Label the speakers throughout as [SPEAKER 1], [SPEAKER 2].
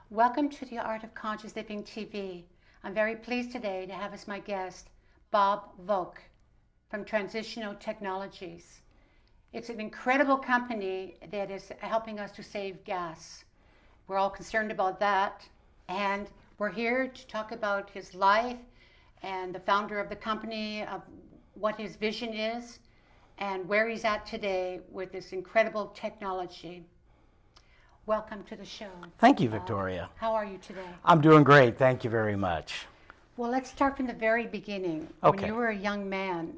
[SPEAKER 1] Welcome to the Art of Conscious Living TV. I'm very pleased today to have as my guest Bob Volk from Transitional Technologies. It's an incredible company that is helping us to save gas. We're all concerned about that, and we're here to talk about his life and the founder of the company, of what his vision is, and where he's at today with this incredible technology. Welcome to the show.
[SPEAKER 2] Thank you, Victoria.
[SPEAKER 1] How are you today?
[SPEAKER 2] I'm doing great. Thank you very much.
[SPEAKER 1] Well, let's start from the very beginning.
[SPEAKER 2] Okay.
[SPEAKER 1] When you were a young man,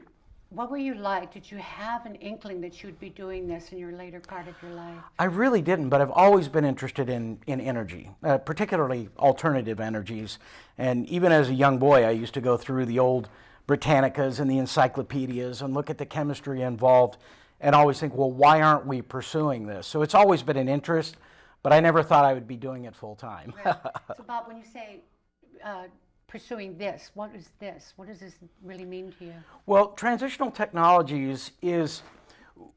[SPEAKER 1] what were you like? Did you have an inkling that you'd be doing this in your later part of your life?
[SPEAKER 2] I really didn't, but I've always been interested in energy, particularly alternative energies. And even as a young boy, I used to go through the old Britannicas and the encyclopedias and look at the chemistry involved and always think, well, why aren't we pursuing this? So it's always been an interest, but I never thought I would be doing it full time.
[SPEAKER 1] Right. So, Bob, when you say pursuing this, what is this? What does this really mean to you?
[SPEAKER 2] Well, transitional technologies is,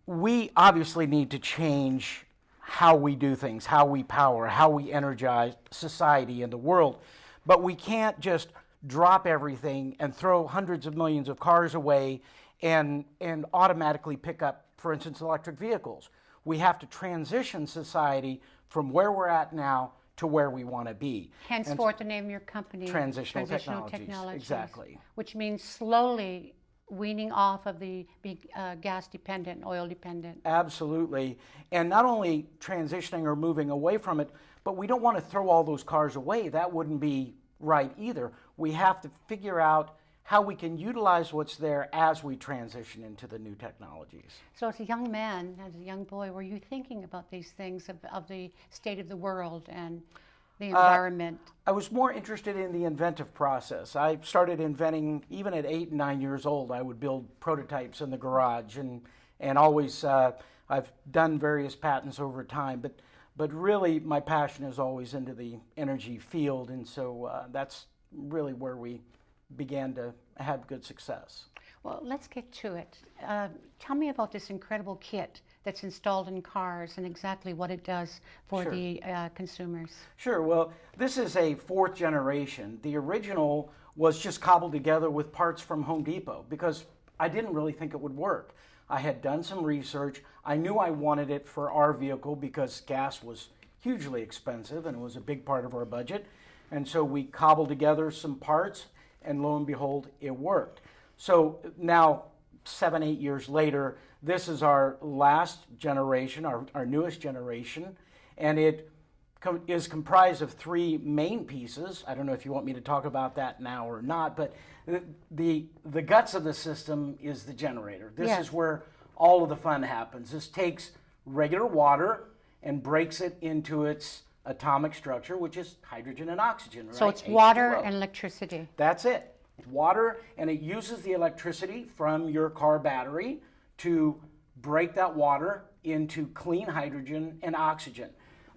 [SPEAKER 2] we obviously need to change how we do things, how we power, how we energize society and the world. But we can't just drop everything and throw hundreds of millions of cars away and automatically pick up, for instance, electric vehicles. We have to transition society from where we're at now to where we want to be.
[SPEAKER 1] Henceforth, the name of your company,
[SPEAKER 2] Transitional Technologies. Exactly.
[SPEAKER 1] Which means slowly weaning off of the being gas dependent, oil dependent.
[SPEAKER 2] Absolutely. And not only transitioning or moving away from it, but we don't want to throw all those cars away. That wouldn't be right either. We have to figure out how we can utilize what's there as we transition into the new technologies.
[SPEAKER 1] So as a young man, as a young boy, were you thinking about these things of the state of the world and the environment?
[SPEAKER 2] I was more interested in the inventive process. I started inventing even at 8 and 9 years old. I would build prototypes in the garage and always, I've done various patents over time, but really my passion is always into the energy field, and so that's really where we began to have good success.
[SPEAKER 1] Well, let's get to it. Tell me about this incredible kit that's installed in cars and exactly what it does for
[SPEAKER 2] Sure.
[SPEAKER 1] the consumers.
[SPEAKER 2] Sure. Well, this is a fourth generation. The original was just cobbled together with parts from Home Depot because I didn't really think it would work. I had done some research. I knew I wanted it for our vehicle because gas was hugely expensive and it was a big part of our budget. And so we cobbled together some parts, and lo and behold, it worked. So now, 7, 8 years later, this is our last generation, our newest generation, and it is comprised of 3 main pieces. I don't know if you want me to talk about that now or not, but the guts of the system is the generator. This
[SPEAKER 1] Yes.
[SPEAKER 2] is where all of the fun happens. This takes regular water and breaks it into its atomic structure, which is hydrogen and oxygen, right?
[SPEAKER 1] So it's water
[SPEAKER 2] H2O.
[SPEAKER 1] and electricity.
[SPEAKER 2] That's it. It's water, and it uses the electricity from your car battery to break that water into clean hydrogen and oxygen.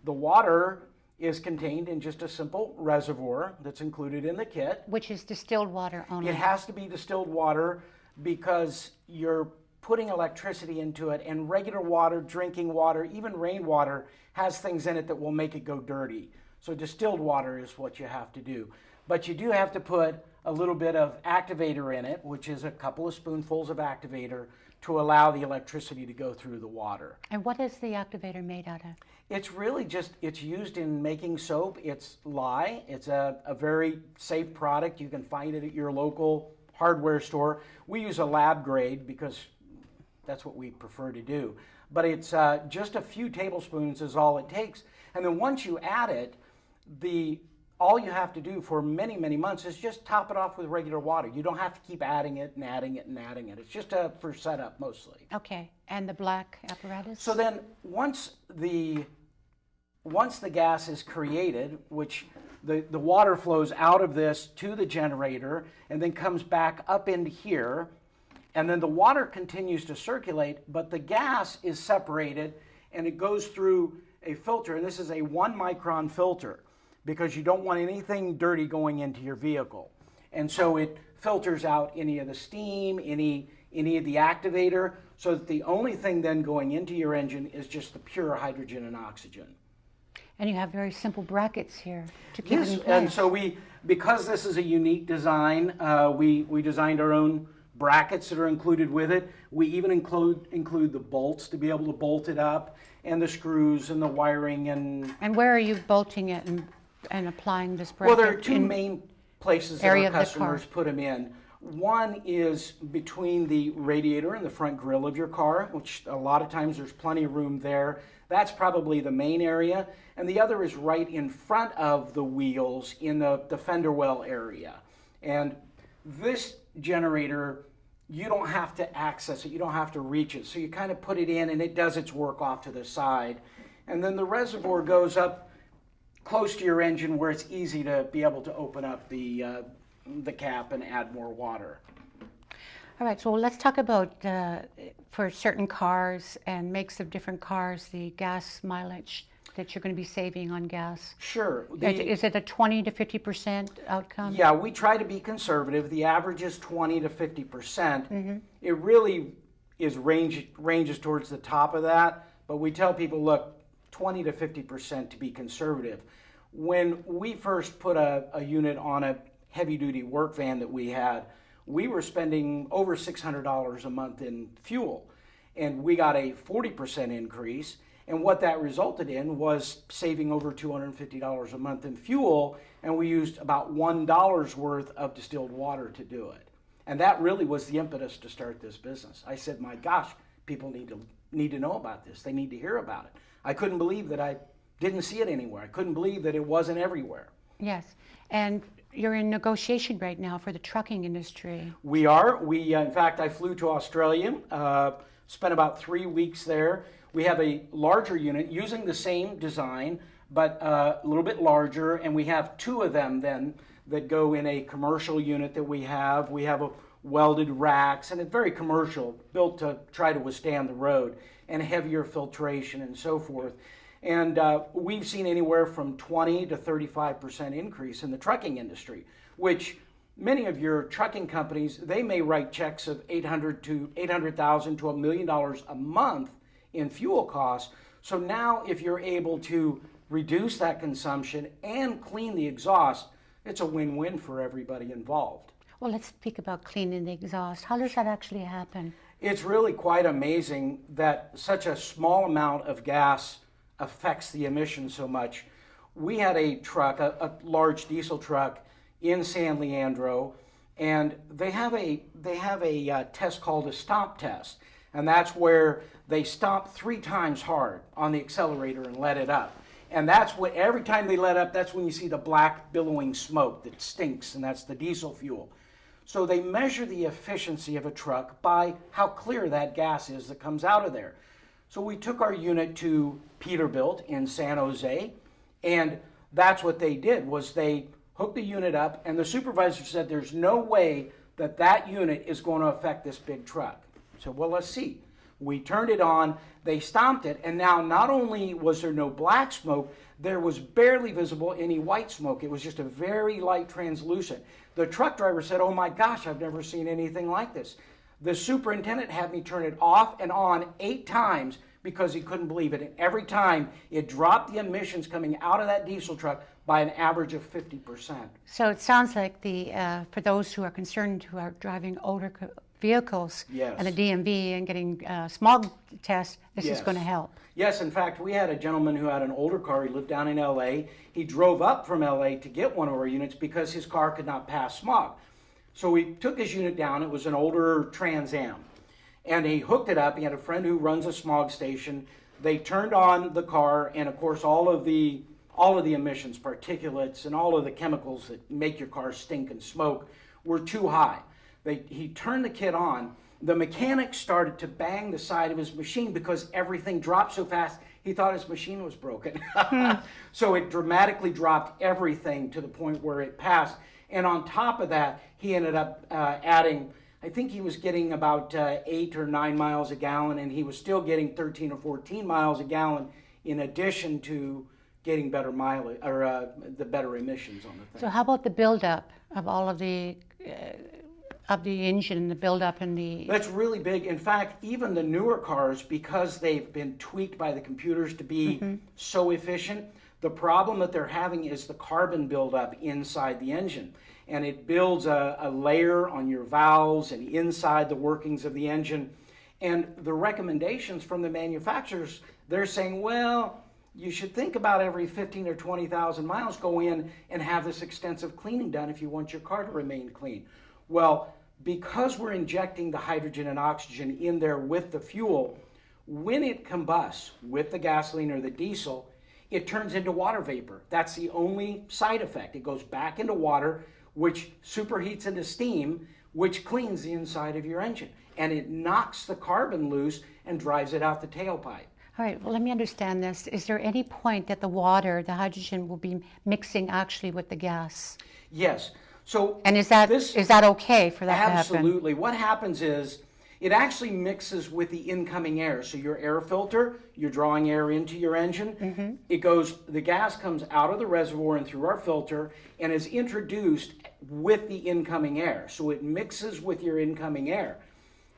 [SPEAKER 2] The water is contained in just a simple reservoir that's included in the kit.
[SPEAKER 1] Which is distilled water only.
[SPEAKER 2] It has to be distilled water because you're putting electricity into it, and regular water, drinking water, even rainwater has things in it that will make it go dirty. So distilled water is what you have to do. But you do have to put a little bit of activator in it, which is a couple of spoonfuls of activator to allow the electricity to go through the water.
[SPEAKER 1] And what is the activator made out of?
[SPEAKER 2] It's really just, it's used in making soap. It's lye. It's a very safe product. You can find it at your local hardware store. We use a lab grade because that's what we prefer to do. But it's just a few tablespoons is all it takes. And then once you add it, all you have to do for many, many months is just top it off with regular water. You don't have to keep adding it and adding it and adding it. It's just for setup mostly.
[SPEAKER 1] Okay, and the black apparatus?
[SPEAKER 2] So then once the gas is created, which the water flows out of this to the generator and then comes back up into here, and then the water continues to circulate, but the gas is separated and it goes through a filter, and this is a 1-micron filter because you don't want anything dirty going into your vehicle. And so it filters out any of the steam, any of the activator, so that the only thing then going into your engine is just the pure hydrogen and oxygen.
[SPEAKER 1] And you have very simple brackets here to keep it in place.
[SPEAKER 2] And so because this is a unique design, we designed our own brackets that are included with it. We even include the bolts to be able to bolt it up, and the screws and the wiring and.
[SPEAKER 1] And where are you bolting it and applying this bracket?
[SPEAKER 2] Well, there are two main places that our customers put them in. One is between the radiator and the front grille of your car, which a lot of times there's plenty of room there. That's probably the main area. And the other is right in front of the wheels in the fender well area. And this generator, you don't have to access it, you don't have to reach it. So you kind of put it in and it does its work off to the side. And then the reservoir goes up close to your engine where it's easy to be able to open up the cap and add more water.
[SPEAKER 1] All right, so let's talk about, for certain cars and makes of different cars, the gas mileage that you're going to be saving on gas.
[SPEAKER 2] Sure.
[SPEAKER 1] Is it a 20 to 50% outcome?
[SPEAKER 2] Yeah, we try to be conservative. The average is 20 to 50%. It really ranges towards the top of that, but we tell people, look, 20 to 50% to be conservative. When we first put a unit on a heavy-duty work van that we had, we were spending over $600 a month in fuel, and we got a 40% increase, and what that resulted in was saving over $250 a month in fuel, and we used about $1 worth of distilled water to do it. And that really was the impetus to start this business. I said, my gosh, people need to know about this. They need to hear about it. I couldn't believe that I didn't see it anywhere. I couldn't believe that it wasn't everywhere.
[SPEAKER 1] Yes, and you're in negotiation right now for the trucking industry.
[SPEAKER 2] We are. In fact, I flew to Australia, spent about 3 weeks there. We have a larger unit using the same design, but a little bit larger, and we have 2 of them then that go in a commercial unit that we have. We have a welded racks, and it's very commercial, built to try to withstand the road, and heavier filtration and so forth. And we've seen anywhere from 20 to 35% increase in the trucking industry, which many of your trucking companies, they may write checks of $800,000 to $1 million a month in fuel costs. So now if you're able to reduce that consumption and clean the exhaust, it's a win-win for everybody involved.
[SPEAKER 1] Well, let's speak about cleaning the exhaust. How does that actually happen?
[SPEAKER 2] It's really quite amazing that such a small amount of gas affects the emissions so much. We had a truck, a large diesel truck in San Leandro, and they have a test called a stomp test, and that's where they stomp 3 times hard on the accelerator and let it up. And that's what, every time they let up, that's when you see the black billowing smoke that stinks, and that's the diesel fuel. So they measure the efficiency of a truck by how clear that gas is that comes out of there. So we took our unit to Peterbilt in San Jose, and that's what they did, was they hooked the unit up, and the supervisor said there's no way that that unit is going to affect this big truck. So, well, let's see. We turned it on, they stomped it, and now not only was there no black smoke, there was barely visible any white smoke. It was just a very light translucent. The truck driver said, oh my gosh, I've never seen anything like this. The superintendent had me turn it off and on 8 times because he couldn't believe it. And every time it dropped the emissions coming out of that diesel truck by an average of 50%.
[SPEAKER 1] So it sounds like for those who are concerned, who are driving older vehicles and the DMV and getting smog tests, this is going to help.
[SPEAKER 2] Yes, in fact, we had a gentleman who had an older car. He lived down in LA. He drove up from LA to get one of our units because his car could not pass smog. So we took his unit down. It was an older Trans Am. And he hooked it up. He had a friend who runs a smog station. They turned on the car, and of course all of the emissions, particulates, and all of the chemicals that make your car stink and smoke were too high. He turned the kit on. The mechanic started to bang the side of his machine because everything dropped so fast he thought his machine was broken. So it dramatically dropped everything to the point where it passed. And on top of that, he ended up adding, I think he was getting about 8 or 9 miles a gallon, and he was still getting 13 or 14 miles a gallon in addition to getting better mileage, or the better emissions on the thing.
[SPEAKER 1] So how about the buildup of all of the of the engine and the buildup in the...
[SPEAKER 2] That's really big. In fact, even the newer cars, because they've been tweaked by the computers to be so efficient, the problem that they're having is the carbon buildup inside the engine. And it builds a layer on your valves and inside the workings of the engine. And the recommendations from the manufacturers, they're saying, well, you should think about every 15 or 20,000 miles go in and have this extensive cleaning done if you want your car to remain clean. Well, because we're injecting the hydrogen and oxygen in there with the fuel, when it combusts with the gasoline or the diesel, it turns into water vapor. That's the only side effect. It goes back into water, which superheats into steam, which cleans the inside of your engine. And it knocks the carbon loose and drives it out the tailpipe.
[SPEAKER 1] All right, well, let me understand this. Is there any point that the water, the hydrogen, will be mixing actually with the gas?
[SPEAKER 2] Yes. So,
[SPEAKER 1] and is that okay for that to happen?
[SPEAKER 2] Absolutely. What happens is it actually mixes with the incoming air. So your air filter, you're drawing air into your engine. It goes, the gas comes out of the reservoir and through our filter and is introduced with the incoming air. So it mixes with your incoming air.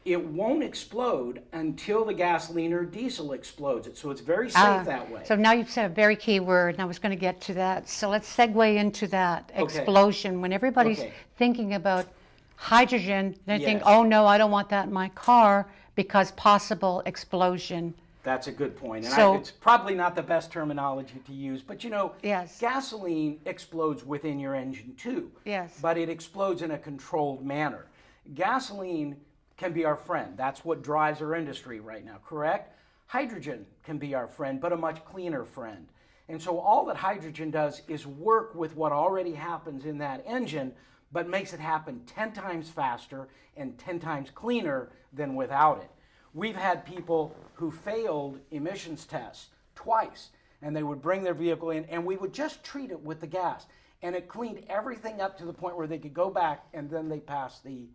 [SPEAKER 2] It won't explode until the gasoline or diesel explodes it. So it's very safe that way.
[SPEAKER 1] So now you've said a very key word, and I was going to get to that. So let's segue into that explosion. When everybody's thinking about hydrogen, they think, oh no, I don't want that in my car because possible explosion.
[SPEAKER 2] That's a good point. And it's probably not the best terminology to use, but you know, gasoline explodes within your engine too.
[SPEAKER 1] Yes.
[SPEAKER 2] But it explodes in a controlled manner. Gasoline can be our friend. That's what drives our industry right now, correct? Hydrogen can be our friend, but a much cleaner friend. And so all that hydrogen does is work with what already happens in that engine, but makes it happen 10 times faster and 10 times cleaner than without it. We've had people who failed emissions tests twice, and they would bring their vehicle in, and we would just treat it with the gas. And it cleaned everything up to the point where they could go back, and then they passed the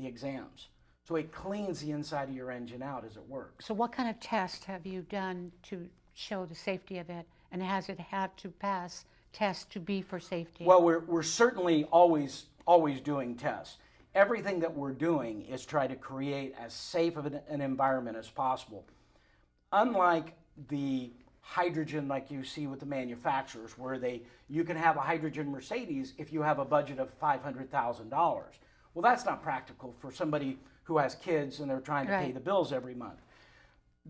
[SPEAKER 2] exams. So it cleans the inside of your engine out as it works.
[SPEAKER 1] So what kind of test have you done to show the safety of it? And has it had to pass tests to be for safety?
[SPEAKER 2] Well, we're certainly always doing tests. Everything that we're doing is try to create as safe of an environment as possible. Unlike the hydrogen like you see with the manufacturers, where you can have a hydrogen Mercedes if you have a budget of $500,000. Well, that's not practical for somebody who has kids and they're trying to pay the bills every month.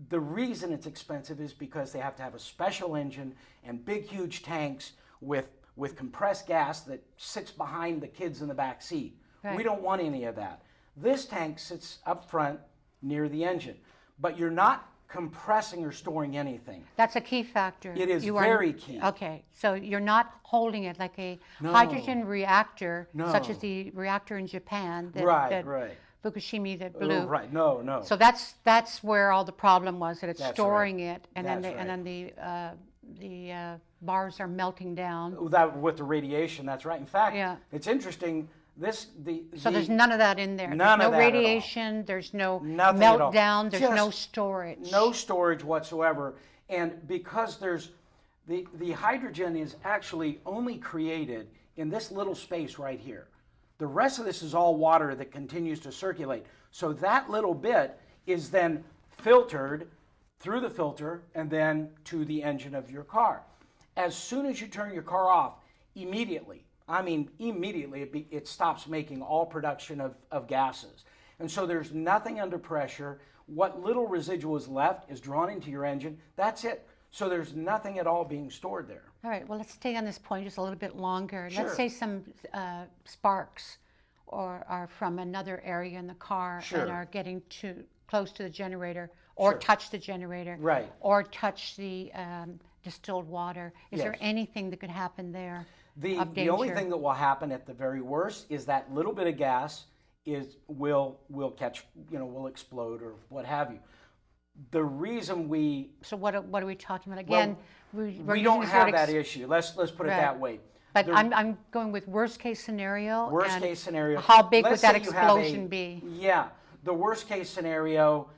[SPEAKER 2] The reason it's expensive is because they have to have a special engine and big, huge tanks with compressed gas that sits behind the kids in the back seat. Right. We don't want any of that. This tank sits up front near the engine, but you're not compressing or storing anything.
[SPEAKER 1] That's a key factor.
[SPEAKER 2] It is very key.
[SPEAKER 1] Okay, so you're not holding it like a hydrogen reactor, such as the reactor in Japan that Fukushima that blew.
[SPEAKER 2] Right. No.
[SPEAKER 1] So that's where all the problem was, that it's storing it, and then the bars are melting down.
[SPEAKER 2] That with the radiation, that's right. In fact, it's interesting.
[SPEAKER 1] So there's none of that in there.
[SPEAKER 2] None of that
[SPEAKER 1] there's no radiation. There's no
[SPEAKER 2] Nothing
[SPEAKER 1] meltdown. There's no storage.
[SPEAKER 2] No storage whatsoever. And because the hydrogen is actually only created in this little space right here. The rest of this is all water that continues to circulate. So that little bit is then filtered through the filter and then to the engine of your car. As soon as you turn your car off, immediately, it stops making all production of gases. And so there's nothing under pressure. What little residual is left is drawn into your engine. That's it. So there's nothing at all being stored there.
[SPEAKER 1] All right, well, let's stay on this point just a little bit longer.
[SPEAKER 2] Sure.
[SPEAKER 1] Let's say some sparks are from another area in the car and are getting too close to the generator or touch the generator or touch the distilled water. Is there anything that could happen there?
[SPEAKER 2] The only thing that will happen at the very worst is that little bit of gas will catch, will explode or what have you. The reason
[SPEAKER 1] So what are we talking about? Again,
[SPEAKER 2] we don't have that issue. Let's put it that way.
[SPEAKER 1] But I'm going with worst case scenario.
[SPEAKER 2] Worst case scenario.
[SPEAKER 1] How big would that explosion be?
[SPEAKER 2] Yeah, the worst case scenario,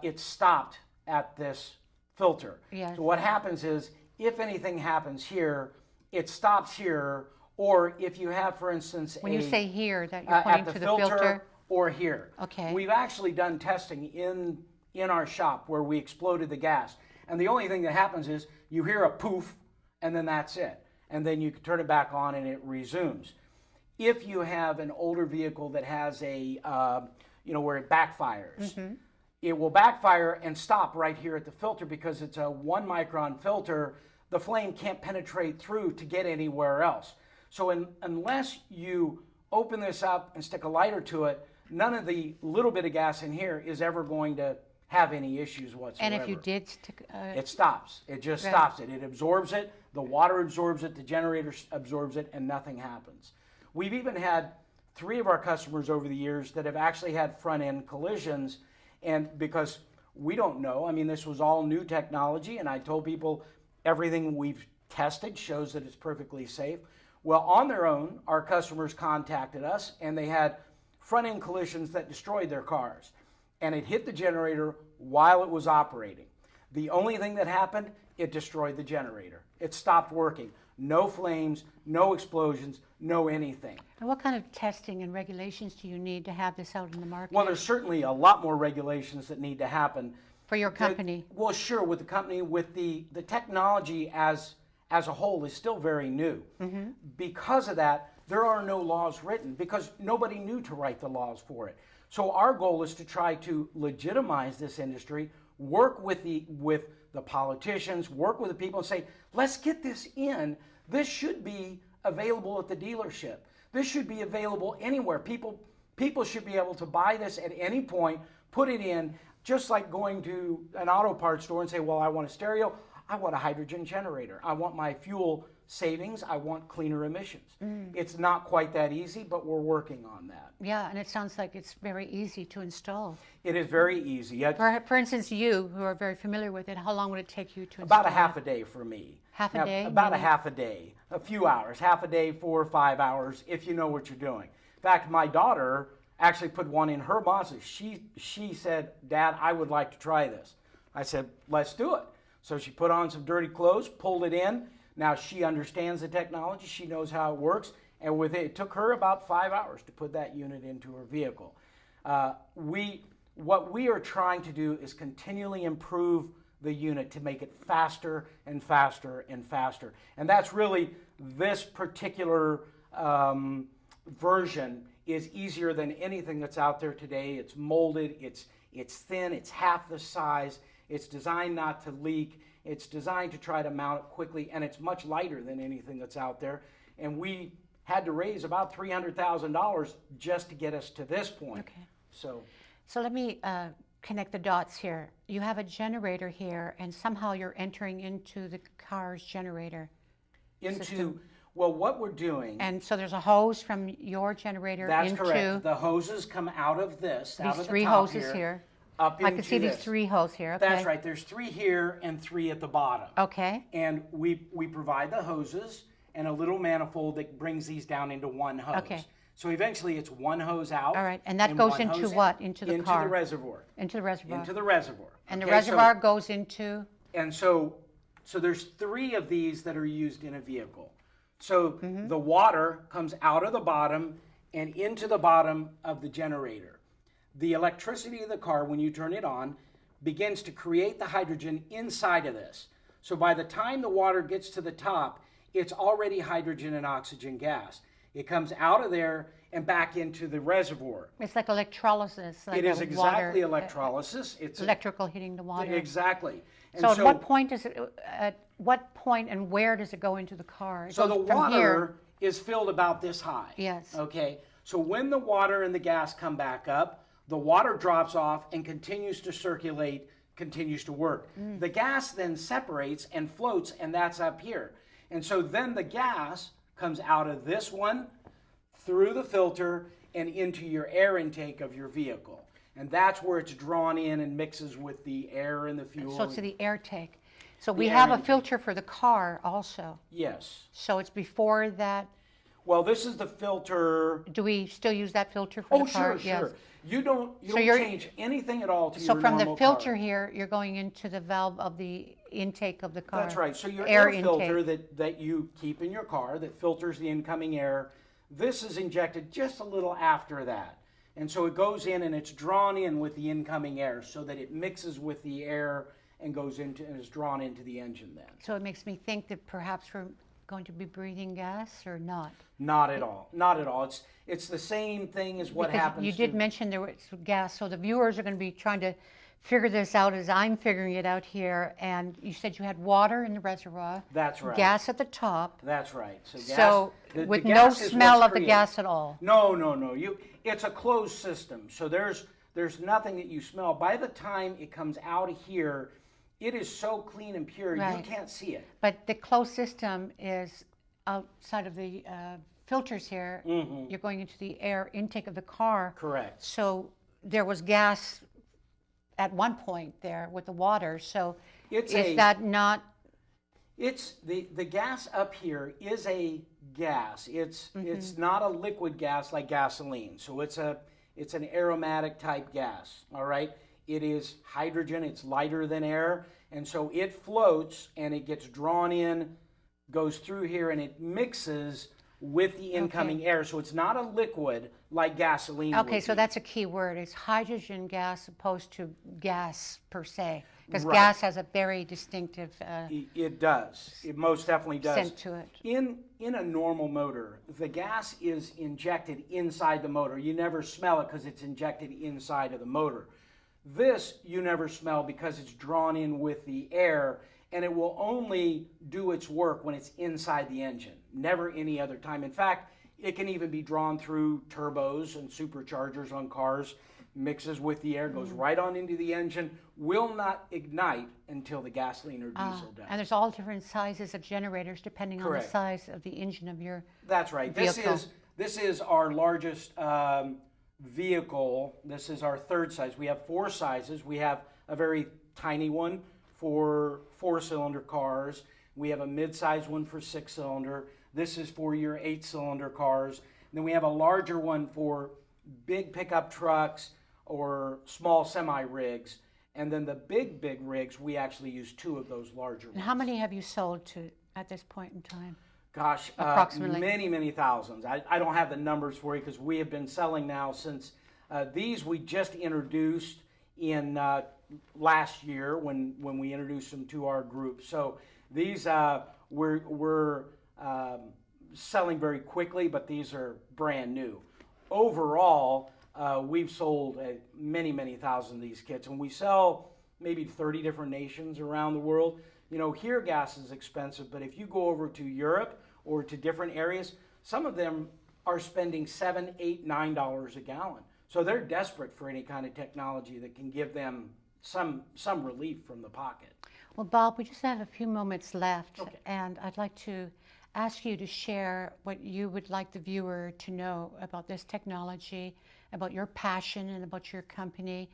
[SPEAKER 2] it stopped at this filter.
[SPEAKER 1] Yes.
[SPEAKER 2] So what happens is, if anything happens here, it stops here. Or if you have, for instance,
[SPEAKER 1] when you say here, that you're pointing to the filter.
[SPEAKER 2] or here.
[SPEAKER 1] Okay.
[SPEAKER 2] We've actually done testing in our shop where we exploded the gas. And the only thing that happens is you hear a poof, and then that's it. And then you can turn it back on and it resumes. If you have an older vehicle that has a, where it backfires, it will backfire and stop right here at the filter because it's a 1 micron filter. The flame can't penetrate through to get anywhere else. So unless you open this up and stick a lighter to it, none of the little bit of gas in here is ever going to have any issues whatsoever.
[SPEAKER 1] And if you did stick...
[SPEAKER 2] it stops. It just stops it. It absorbs it. The water absorbs it. The generator absorbs it, and nothing happens. We've even had 3 of our customers over the years that have actually had front-end collisions, and because we don't know, I mean, this was all new technology, and I told people everything we've tested shows that it's perfectly safe. Well, on their own, our customers contacted us, and they had front-end collisions that destroyed their cars. And it hit the generator while it was operating. The only thing that happened, it destroyed the generator. It stopped working. No flames, no explosions, no anything.
[SPEAKER 1] And what kind of testing and regulations do you need to have this out in the market?
[SPEAKER 2] Well, there's certainly a lot more regulations that need to happen.
[SPEAKER 1] For your company?
[SPEAKER 2] Well, sure, with the company, with the technology as a whole is still very new. Because of that, there are no laws written because nobody knew to write the laws for it. So our goal is to try to legitimize this industry, work with the politicians, work with the people and say, let's get this in. This should be available at the dealership. This should be available anywhere. People should be able to buy this at any point, put it in, just like going to an auto parts store and say, well, I want a stereo, I want a hydrogen generator, I want my fuel savings, I want cleaner emissions. It's not quite that easy, but we're working on that.
[SPEAKER 1] Yeah, and it sounds like it's very easy to install.
[SPEAKER 2] It is very easy.
[SPEAKER 1] For instance, you, who are very familiar with it, how long would it take you to install?
[SPEAKER 2] About a half a day for me.
[SPEAKER 1] Half a day?
[SPEAKER 2] About a half a day. A few hours. Half a day, 4 or 5 hours, if you know what you're doing. In fact, my daughter actually put one in her Mazda. She said, Dad, I would like to try this. I said, let's do it. So she put on some dirty clothes, pulled it in. Now she understands the technology. She knows how it works. And it took her about 5 hours to put that unit into her vehicle. What we are trying to do is continually improve the unit to make it faster and faster and faster. And that's really this particular version is easier than anything that's out there today. It's molded, it's thin, it's half the size, it's designed not to leak, it's designed to try to mount it quickly, and it's much lighter than anything that's out there. And we had to raise about $300,000 just to get us to this point.
[SPEAKER 1] Okay.
[SPEAKER 2] So
[SPEAKER 1] let me connect the dots here. You have a generator here, and somehow you're entering into the car's generator system.
[SPEAKER 2] Well, what we're doing...
[SPEAKER 1] And so there's a hose from your generator
[SPEAKER 2] that's
[SPEAKER 1] into...
[SPEAKER 2] That's correct. The hoses come out of this, out of the top
[SPEAKER 1] 3 hoses here.
[SPEAKER 2] Up
[SPEAKER 1] I
[SPEAKER 2] into
[SPEAKER 1] can see
[SPEAKER 2] this.
[SPEAKER 1] these 3 hoses here. Okay.
[SPEAKER 2] That's right. There's 3 here and 3 at the bottom.
[SPEAKER 1] Okay.
[SPEAKER 2] And we provide the hoses and a little manifold that brings these down into one hose.
[SPEAKER 1] Okay.
[SPEAKER 2] So eventually it's one hose out.
[SPEAKER 1] All right. And that goes into what? Into the car?
[SPEAKER 2] Into the reservoir.
[SPEAKER 1] Into the reservoir.
[SPEAKER 2] Into the reservoir.
[SPEAKER 1] And the reservoir goes into?
[SPEAKER 2] And so there's 3 of these that are used in a vehicle. So the water comes out of the bottom and into the bottom of the generator. The electricity of the car, when you turn it on, begins to create the hydrogen inside of this. So by the time the water gets to the top, it's already hydrogen and oxygen gas. It comes out of there and back into the reservoir.
[SPEAKER 1] It's like electrolysis. Like
[SPEAKER 2] it is exactly electrolysis. It's
[SPEAKER 1] electrical heating the water.
[SPEAKER 2] Exactly. And
[SPEAKER 1] so at what point does it? At what point and where does it go into the car?
[SPEAKER 2] So the water is filled about this high.
[SPEAKER 1] Yes.
[SPEAKER 2] Okay. So when the water and the gas come back up, the water drops off and continues to circulate, continues to work. The gas then separates and floats, and that's up here. And so then the gas comes out of this one, through the filter, and into your air intake of your vehicle. And that's where it's drawn in and mixes with the air and the fuel.
[SPEAKER 1] So it's the air take. So we have a filter for the car also.
[SPEAKER 2] Yes.
[SPEAKER 1] So it's before that.
[SPEAKER 2] Well, this is the filter.
[SPEAKER 1] Do we still use that filter for the car?
[SPEAKER 2] Oh, sure, sure. You don't change anything at all to your
[SPEAKER 1] normal car. So from the filter
[SPEAKER 2] car.
[SPEAKER 1] here, you're going into the valve of the intake of the car.
[SPEAKER 2] That's right. So your air filter that you keep in your car that filters the incoming air, this is injected just a little after that. And so it goes in and it's drawn in with the incoming air so that it mixes with the air and goes into and is drawn into the engine then.
[SPEAKER 1] So it makes me think that perhaps we're going to be breathing gas or not.
[SPEAKER 2] Not at all. Not at all. It's the same thing as what
[SPEAKER 1] Because
[SPEAKER 2] happens.
[SPEAKER 1] you did mention there was gas, so the viewers are going to be trying to figure this out as I'm figuring it out here. And you said you had water in the reservoir.
[SPEAKER 2] That's right.
[SPEAKER 1] Gas at the top.
[SPEAKER 2] That's right. So,
[SPEAKER 1] So
[SPEAKER 2] the
[SPEAKER 1] with no
[SPEAKER 2] gas is
[SPEAKER 1] smell
[SPEAKER 2] what's
[SPEAKER 1] of the
[SPEAKER 2] created.
[SPEAKER 1] gas at all.
[SPEAKER 2] No. It's a closed system. So there's nothing that you smell. By the time it comes out of here, it is so clean and pure,
[SPEAKER 1] Right.
[SPEAKER 2] you can't see it.
[SPEAKER 1] But the closed system is outside of the filters here.
[SPEAKER 2] Mm-hmm.
[SPEAKER 1] You're going into the air intake of the car.
[SPEAKER 2] Correct.
[SPEAKER 1] So there was gas at one point there with the water. So that not?
[SPEAKER 2] It's the gas up here is a gas. It's not a liquid gas like gasoline. So it's an aromatic type gas. All right. It is hydrogen. It's lighter than air, and so it floats and it gets drawn in, goes through here, and it mixes with the incoming air. So it's not a liquid like gasoline.
[SPEAKER 1] Okay,
[SPEAKER 2] would
[SPEAKER 1] so
[SPEAKER 2] be.
[SPEAKER 1] that's a key word. It's hydrogen gas opposed to gas per se, because
[SPEAKER 2] Right.
[SPEAKER 1] gas has a very distinctive
[SPEAKER 2] It does. It most definitely does.
[SPEAKER 1] scent to it.
[SPEAKER 2] In a normal motor, the gas is injected inside the motor. You never smell it because it's injected inside of the motor. This you never smell because it's drawn in with the air, and it will only do its work when it's inside the engine, never any other time. In fact, it can even be drawn through turbos and superchargers on cars, mixes with the air, goes right on into the engine, will not ignite until the gasoline or diesel does.
[SPEAKER 1] And there's all different sizes of generators depending on the
[SPEAKER 2] Correct.
[SPEAKER 1] size of the engine of your
[SPEAKER 2] That's right.
[SPEAKER 1] vehicle.
[SPEAKER 2] This is our largest vehicle. This is our third size. We have 4 sizes. We have a very tiny one for 4-cylinder cars. We have a mid-size one for 6-cylinder. This is for your 8-cylinder cars. And then we have a larger one for big pickup trucks or small semi-rigs. And then the big rigs, we actually use 2 of those larger
[SPEAKER 1] And
[SPEAKER 2] ones.
[SPEAKER 1] how many have you sold to at this point in time?
[SPEAKER 2] Gosh,
[SPEAKER 1] Approximately.
[SPEAKER 2] many thousands. I don't have the numbers for you because we have been selling now since these we just introduced in last year when we introduced them to our group. So these we're selling very quickly, but these are brand new. Overall, we've sold many thousand of these kits, and we sell maybe 30 different nations around the world. You know, here gas is expensive, but if you go over to Europe or to different areas, some of them are spending $7, $8, $9 a gallon. So they're desperate for any kind of technology that can give them some relief from the pocket.
[SPEAKER 1] Well, Bob, we just have a few moments left,
[SPEAKER 2] Okay.
[SPEAKER 1] and I'd like to ask you to share what you would like the viewer to know about this technology, about your passion and about your company,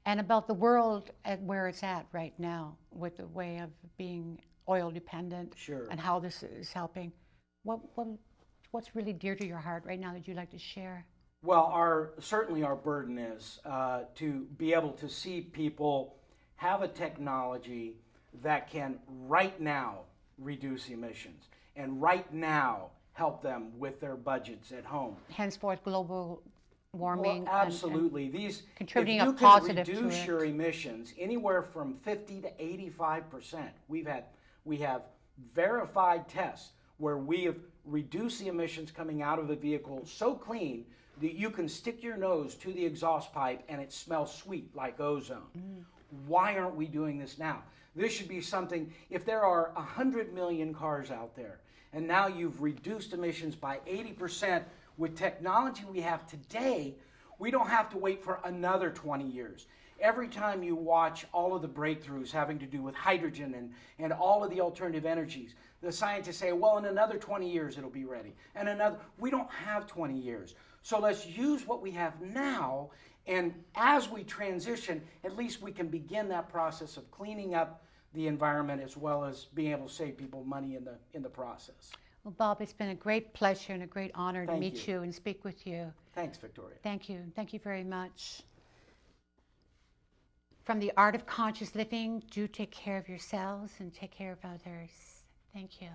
[SPEAKER 1] and about the world at where it's at right now with the way of being oil dependent.
[SPEAKER 2] Sure.
[SPEAKER 1] And how this is helping. What's really dear to your heart right now that you'd like to share?
[SPEAKER 2] Well, certainly our burden is to be able to see people have a technology that can right now reduce emissions and right now help them with their budgets at home.
[SPEAKER 1] Henceforth, global warming.
[SPEAKER 2] Well, absolutely. These
[SPEAKER 1] contributing
[SPEAKER 2] if you
[SPEAKER 1] a positive
[SPEAKER 2] can
[SPEAKER 1] to
[SPEAKER 2] reduce
[SPEAKER 1] it.
[SPEAKER 2] your emissions anywhere from 50 to 85%. We have verified tests where we have reduced the emissions coming out of the vehicle so clean that you can stick your nose to the exhaust pipe and it smells sweet like ozone. Why aren't we doing this now? This should be something, if there are 100 million cars out there and now you've reduced emissions by 80% with technology we have today, we don't have to wait for another 20 years. Every time you watch all of the breakthroughs having to do with hydrogen and all of the alternative energies, the scientists say, well, in another 20 years it'll be ready. And we don't have 20 years. So let's use what we have now, and as we transition, at least we can begin that process of cleaning up the environment as well as being able to save people money in the process.
[SPEAKER 1] Well, Bob, it's been a great pleasure and a great honor to
[SPEAKER 2] Thank
[SPEAKER 1] meet
[SPEAKER 2] you.
[SPEAKER 1] you and speak with you.
[SPEAKER 2] Thanks, Victoria.
[SPEAKER 1] Thank you. Thank you very much. From the Art of Conscious Living, do take care of yourselves and take care of others. Thank you.